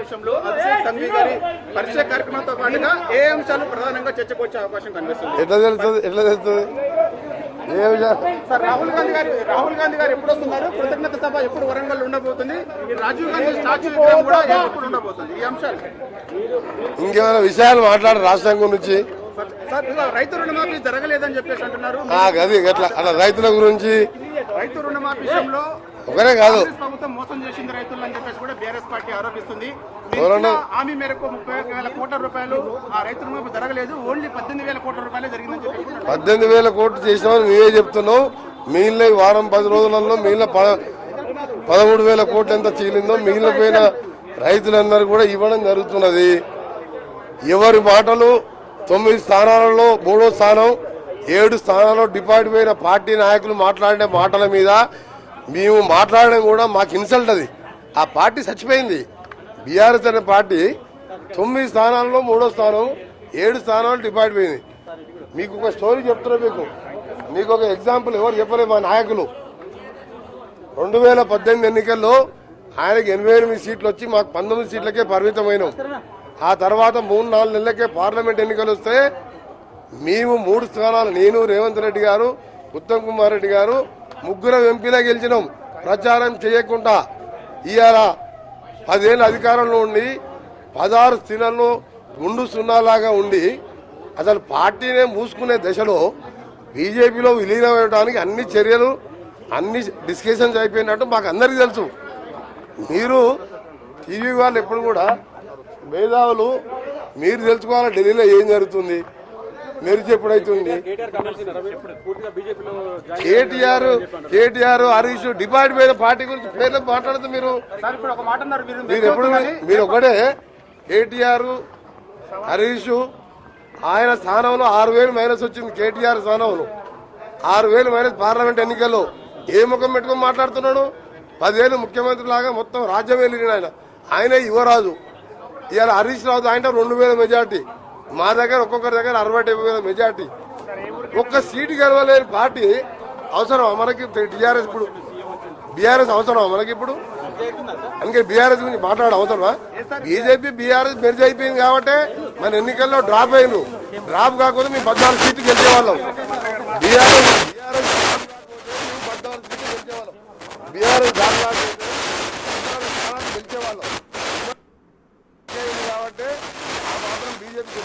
సమావేశంలో అభిషేక్ సంఘవి గారి పరిచయ కార్యక్రమంతో పాటుగా ఏ అంశాలు ప్రధానంగా చర్చకు వచ్చే అవకాశం కనిపిస్తుంది? ఎట్లా తెలుస్తుంది సార్ రాహుల్ గాంధీ గారు ఎప్పుడు వస్తున్నారు? కృతజ్ఞత సభ ఎప్పుడు వరంగల్ ఉండబోతుంది? రాజీవ్ గాంధీ స్టాచ్యూ విగ్రహం కూడా ఎప్పుడు ఉండబోతుంది? ఈ అంశాలు ఇంకేమైనా విషయాలు మాట్లాడారు రాష్ట్రం గురించి? సార్ రైతు రుణమాఫీ జరగలేదని చెప్పేసి అంటున్నారు. అది అట్లా రైతుల గురించి రైతు రుణమాఫీ విషయంలో ఒకరే కాదు ప్రభుత్వం మోసం చేసింది రైతులు అని చెప్పేసి కూడా బీఆర్ఎస్ పార్టీ ఆరోపిస్తుంది. హామీ మేరకు 30,000 కోట్ల రూపాయలు ఆ రైతు రుణమాఫీ జరగలేదు, ఓన్లీ 18,000 కోట్ల రూపాయలే జరిగిందని చెప్పి 18,000 కోట్లు చేసినామని మేమే చెప్తున్నాం. మిగిలిన వారం 10 రోజులలో మిగిలిన 13,000 కోట్లు ఎంత చీలిందో మిగిలిపోయిన రైతులందరూ కూడా ఇవ్వడం జరుగుతున్నది. ఎవరి మాటలు 9 స్థానాలలో 3వ స్థానం 7 స్థానాల్లో డిపాజిట్ పోయిన పార్టీ నాయకులు మాట్లాడే మాటల మీద మేము మాట్లాడడం కూడా మాకు ఇన్సల్ట్. అది ఆ పార్టీ చచ్చిపోయింది. బీఆర్ఎస్ అనే పార్టీ 9 స్థానాల్లో 3వ స్థానం 7 స్థానాలు డిపాజిట్ పోయింది. మీకు ఒక స్టోరీ చెప్తున్నా. మీకు ఒక ఎగ్జాంపుల్ ఎవరు చెప్పలేదు. మా నాయకులు 2018 ఎన్నికల్లో ఆయనకి 88 సీట్లు వచ్చి మాకు 19 సీట్లకే పరిమితమైనాం. ఆ తర్వాత 3-4 నెలలకే పార్లమెంట్ ఎన్నికలు వస్తే మేము 3 స్థానాలు, నేను, రేవంత్ రెడ్డి గారు, ఉత్తమ్ కుమార్ రెడ్డి గారు 3 ఎంపీలా గెలిచినాం. ప్రచారం చేయకుండా ఇవాళ 10 ఏళ్ళ అధికారంలో ఉండి 16 స్థానాల్లో గుండు సున్నాలాగా ఉండి అసలు పార్టీనే మూసుకునే దశలో బీజేపీలో విలీనమవడానికి అన్ని చర్యలు అన్ని డిస్కషన్స్ అయిపోయినట్టు మాకు అందరికీ తెలుసు. మీరు టీవీ వాళ్ళు ఎప్పుడు కూడా మేధావులు మీరు తెలుసుకోవాలి ఢిల్లీలో ఏం జరుగుతుంది, మీరు చెప్పుడైతుంది. కేటీఆర్ హరీష్ డిపాజిట్ పోయిన పార్టీ గురించి పేర్లు మాట్లాడుతూ మీరు ఎప్పుడు మీరు ఒకటే కేటీఆర్ హరీష్ ఆయన స్థానంలో 6,000 మైనస్ వచ్చింది. కేటీఆర్ స్థానంలో 6,000 మైనస్ పార్లమెంట్ ఎన్నికల్లో ఏ ముఖం పెట్టుకుని మాట్లాడుతున్నాడు? 10 ఏళ్ళు ముఖ్యమంత్రి లాగా మొత్తం రాజ్యం వెళ్ళిన ఆయన యువరాజు. ఇవాళ హరీష్ రావు ఆయన 2,000 మెజార్టీ, మా దగ్గర ఒక్కొక్కరి దగ్గర 60-70,000 మెజార్టీ. ఒక్క సీటు గెలవలేని పార్టీ అవసరం మనకి? టీఆర్ఎస్ ఇప్పుడు బీఆర్ఎస్ అవసరమా మనకి? ఇప్పుడు అందుకే బీఆర్ఎస్ గురించి మాట్లాడడం అవసరమా? బీజేపీ బీఆర్ఎస్ మెర్జ్ అయిపోయింది కాబట్టి మన ఎన్నికల్లో డ్రాప్ అయింది. డ్రాప్ కాకపోతే మేము 14 సీట్లు గెలిచేవాళ్ళం. బీఆర్ఎస్ 14 సీట్లు గెలిచేవాళ్ళం. బీఆర్ఎస్ గెలిచేవాళ్ళం కాబట్టి ఆ మాత్రం బీజేపీ